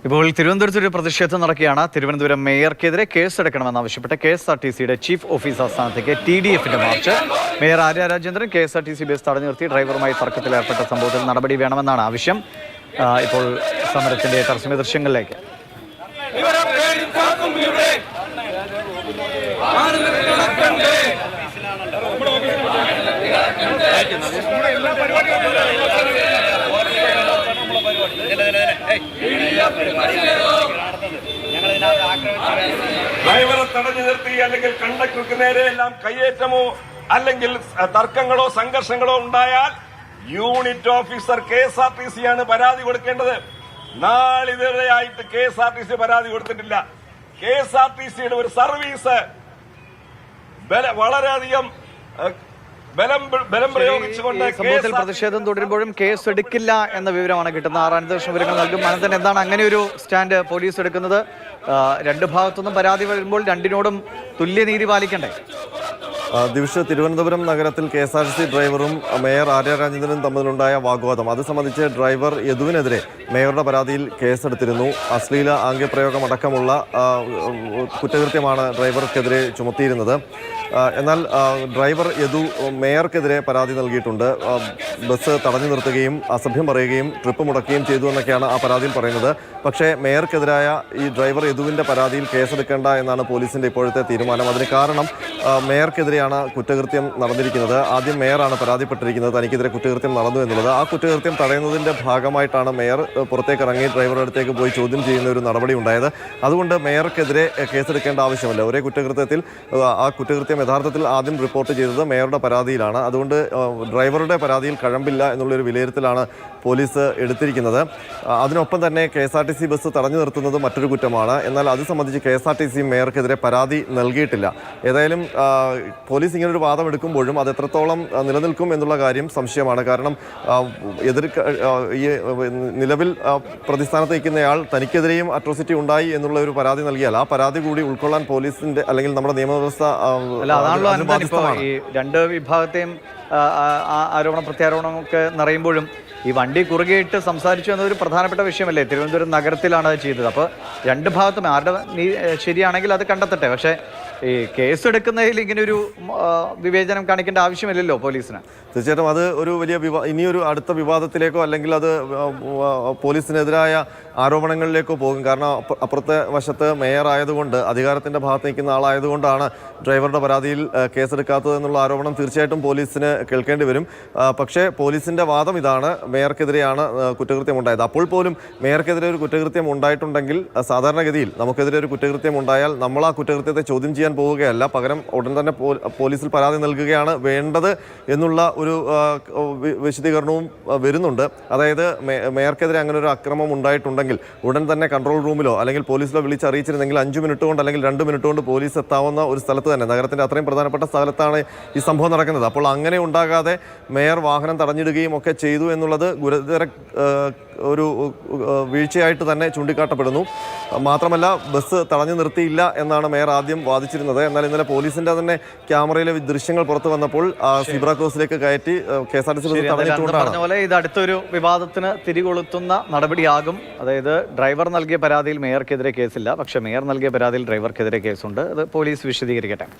ഇപ്പോൾ തിരുവനന്തപുരത്ത് ഒരു പ്രതിഷേധം നടക്കുകയാണ്. തിരുവനന്തപുരം മേയർക്കെതിരെ കേസെടുക്കണമെന്നാവശ്യപ്പെട്ട് KSRTCയുടെ ചീഫ് ഓഫീസ് ആസ്ഥാനത്തേക്ക് TDFന്റെ march. Mayor Arya Rajendran KSRTC bus തടഞ്ഞു നിർത്തി ഡ്രൈവറുമായി തർക്കത്തിലേർപ്പെട്ട സംഭവത്തിൽ നടപടി വേണമെന്നാണ് ആവശ്യം. ഇപ്പോൾ സമരത്തിന്റെ തത്സമയ ദൃശ്യങ്ങളിലേക്ക്. ഡ്രൈവറെ തടഞ്ഞു നിർത്തി അല്ലെങ്കിൽ കണ്ടക്ടർക്ക് നേരെ എല്ലാം കയ്യേറ്റമോ അല്ലെങ്കിൽ തർക്കങ്ങളോ സംഘർഷങ്ങളോ ഉണ്ടായാൽ യൂണിറ്റ് ഓഫീസർ KSRTC ആണ് പരാതി കൊടുക്കേണ്ടത്. നാളിതുവരെയായിട്ട് KSRTC പരാതി കൊടുത്തിട്ടില്ല. KSRTCയുടെ ഒരു സർവീസ് വളരെയധികം ബലം പ്രയോഗിച്ചുകൊണ്ട് സംഭവത്തിൽ പ്രതിഷേധം തുടരുമ്പോഴും കേസ് എടുക്കില്ല എന്ന വിവരമാണ് കിട്ടുന്നത്. 6 അനന്തരവർഷം വിവരങ്ങൾ നൽകും. അനന്തൻ, എന്താണ് അങ്ങനെ ഒരു സ്റ്റാൻഡ് പോലീസ് എടുക്കുന്നത്? രണ്ട് ഭാഗത്തുനിന്നും പരാതി വരുമ്പോൾ രണ്ടിനോടും തുല്യനീതി പാലിക്കണ്ടേ? തിരുവനന്തപുരം നഗരത്തിൽ KSRTC ഡ്രൈവറും മേയർ ആര്യ രാജേന്ദ്രനും തമ്മിലുണ്ടായ വാഗ്വാദം, അത് സംബന്ധിച്ച് ഡ്രൈവർ യദുവിനെതിരെ മേയറുടെ പരാതിയിൽ കേസെടുത്തിരുന്നു. അശ്ലീല ആംഗ്യപ്രയോഗം അടക്കമുള്ള കുറ്റകൃത്യമാണ് ഡ്രൈവർക്കെതിരെ ചുമത്തിയിരുന്നത്. എന്നാൽ ഡ്രൈവർ യദു മേയർക്കെതിരെ പരാതി നൽകിയിട്ടുണ്ട്. ബസ് തടഞ്ഞു നിർത്തുകയും അസഭ്യം പറയുകയും ട്രിപ്പ് മുടക്കുകയും ചെയ്തു എന്നൊക്കെയാണ് ആ പരാതിയിൽ പറയുന്നത്. പക്ഷേ മേയർക്കെതിരായ ഈ ഡ്രൈവർ യദുവിൻ്റെ പരാതിയിൽ കേസെടുക്കേണ്ട എന്നാണ് പോലീസിൻ്റെ ഇപ്പോഴത്തെ തീരുമാനം. അതിന് കാരണം മേയർക്കെതിരെയാണ് കുറ്റകൃത്യം നടന്നിരിക്കുന്നത്. ആദ്യം മേയറാണ് പരാതിപ്പെട്ടിരിക്കുന്നത് തനിക്കെതിരെ കുറ്റകൃത്യം നടന്നു എന്നുള്ളത്. ആ കുറ്റകൃത്യം തടയുന്നതിൻ്റെ ഭാഗമായിട്ടാണ് മേയർ പുറത്തേക്ക് ഇറങ്ങി ഡ്രൈവറുടെ അടുത്തേക്ക് പോയി ചോദ്യം ചെയ്യുന്ന ഒരു നടപടി ഉണ്ടായത്. അതുകൊണ്ട് മേയർക്കെതിരെ കേസെടുക്കേണ്ട ആവശ്യമില്ല. ഒരേ കുറ്റകൃത്യത്തിൽ ആ കുറ്റകൃത്യം യഥാർത്ഥത്തിൽ ആദ്യം റിപ്പോർട്ട് ചെയ്തത് മേയറുടെ പരാതിയിലാണ്. അതുകൊണ്ട് ഡ്രൈവറുടെ പരാതിയിൽ കഴമ്പില്ല എന്നുള്ളൊരു വിലയിരുത്തലാണ് പോലീസ് എടുത്തിരിക്കുന്നത്. അതിനൊപ്പം തന്നെ KSRTC ബസ് തടഞ്ഞു നിർത്തുന്നത് മറ്റൊരു കുറ്റമാണ്. എന്നാൽ അത് സംബന്ധിച്ച് KSRTC മേയർക്കെതിരെ പരാതി നൽകിയിട്ടില്ല. ഏതായാലും പോലീസ് ഇങ്ങനൊരു വാദം എടുക്കുമ്പോഴും അത് എത്രത്തോളം നിലനിൽക്കും എന്നുള്ള കാര്യം സംശയമാണ്. കാരണം ഈ നിലവിൽ പ്രതിസ്ഥാനത്ത് നിൽക്കുന്നയാൾ തനിക്കെതിരെയും അട്രോസിറ്റി ഉണ്ടായി എന്നുള്ള ഒരു പരാതി നൽകിയാൽ ആ പരാതി കൂടി ഉൾക്കൊള്ളാൻ പോലീസിന്റെ അല്ലെങ്കിൽ നമ്മുടെ നിയമവ്യവസ്ഥ ഈ രണ്ട് വിഭാഗത്തെയും ആരോപണം പ്രത്യാരോപണമൊക്കെ നിറയുമ്പോഴും ഈ വണ്ടി കുറുകെയിട്ട് സംസാരിച്ചു എന്നതൊരു പ്രധാനപ്പെട്ട വിഷയമല്ലേ? തിരുവനന്തപുരം നഗരത്തിലാണ് അത് ചെയ്തത്. അപ്പോൾ രണ്ട് ഭാഗത്തും ആരുടെ ശരിയാണെങ്കിൽ അത് കണ്ടെത്തട്ടെ. പക്ഷേ ഈ കേസ് എടുക്കുന്നതിൽ ഇങ്ങനെ ഒരു വിവേചനം കാണിക്കേണ്ട ആവശ്യമില്ലല്ലോ പോലീസിന്. തീർച്ചയായിട്ടും അത് ഒരു വലിയ ഇനിയൊരു അടുത്ത വിവാദത്തിലേക്കോ അല്ലെങ്കിൽ അത് പോലീസിനെതിരായ ആരോപണങ്ങളിലേക്കോ പോകും. കാരണം അപ്പുറത്തെ വശത്ത് മേയർ ആയതുകൊണ്ട്, അധികാരത്തിൻ്റെ ഭാഗത്ത് നിൽക്കുന്ന ആളായതുകൊണ്ടാണ് ഡ്രൈവറുടെ പരാതിയിൽ കേസെടുക്കാത്തതെന്നുള്ള ആരോപണം തീർച്ചയായിട്ടും പോലീസിന് കേൾക്കേണ്ടി വരും. പക്ഷേ പോലീസിൻ്റെ വാദം ഇതാണ്, മേയർക്കെതിരെയാണ് കുറ്റകൃത്യം ഉണ്ടായത്. അപ്പോൾ പോലും മേയർക്കെതിരെ ഒരു കുറ്റകൃത്യം ഉണ്ടായിട്ടുണ്ടെങ്കിൽ സാധാരണഗതിയിൽ നമുക്കെതിരെ ഒരു കുറ്റകൃത്യം ഉണ്ടായാൽ നമ്മൾ ആ കുറ്റകൃത്യത്തെ ചോദ്യം ചെയ്യാൻ പോവുകയല്ല, പകരം ഉടൻ തന്നെ പോലീസിൽ പരാതി നൽകുകയാണ് വേണ്ടത് എന്നുള്ള ഒരു വിശദീകരണവും വരുന്നുണ്ട്. അതായത് മേയർക്കെതിരെ അങ്ങനെ ഒരു അക്രമം ഉണ്ടായിട്ടുണ്ടെങ്കിൽ ഉടൻ തന്നെ കൺട്രോൾ റൂമിലോ അല്ലെങ്കിൽ പോലീസിലോ വിളിച്ചറിയിച്ചിരുന്നെങ്കിൽ 5 മിനിറ്റ് കൊണ്ട് അല്ലെങ്കിൽ 2 മിനിറ്റ് കൊണ്ട് പോലീസ് എത്താവുന്ന ഒരു സ്ഥലത്ത് തന്നെ, നഗരത്തിൻ്റെ അത്രയും പ്രധാനപ്പെട്ട സ്ഥലത്താണ് ഈ സംഭവം നടക്കുന്നത്. അപ്പോൾ അങ്ങനെ ഉണ്ടാകാതെ മേയർ വാഹനം തടഞ്ഞിടുകയും ഒക്കെ ചെയ്തു എന്നുള്ളത് ഗുരുതര ഒരു വീഴ്ചയായിട്ട് തന്നെ ചൂണ്ടിക്കാട്ടപ്പെടുന്നു. മാത്രമല്ല ബസ് തടഞ്ഞു നിർത്തിയില്ല എന്നാണ് മേയർ ആദ്യം വാദിച്ചിരുന്നത്. എന്നാൽ ഇന്നലെ പോലീസിന്റെ തന്നെ ക്യാമറയിലെ ദൃശ്യങ്ങൾ പുറത്തു വന്നപ്പോൾ സീബ്ര ക്രോസിലേക്ക് കയറ്റി KSRTC തടഞ്ഞിട്ടുകൊണ്ടാണ്. ഇത് അടുത്തൊരു വിവാദത്തിന് തിരികൊളുത്തുന്ന നടപടിയാകും. അതായത് ഡ്രൈവർ നൽകിയ പരാതിയിൽ മേയർക്കെതിരെ കേസില്ല, പക്ഷേ മേയർ നൽകിയ പരാതിയിൽ ഡ്രൈവർക്കെതിരെ കേസുണ്ട്. അത് പോലീസ് വിശദീകരിക്കട്ടെ.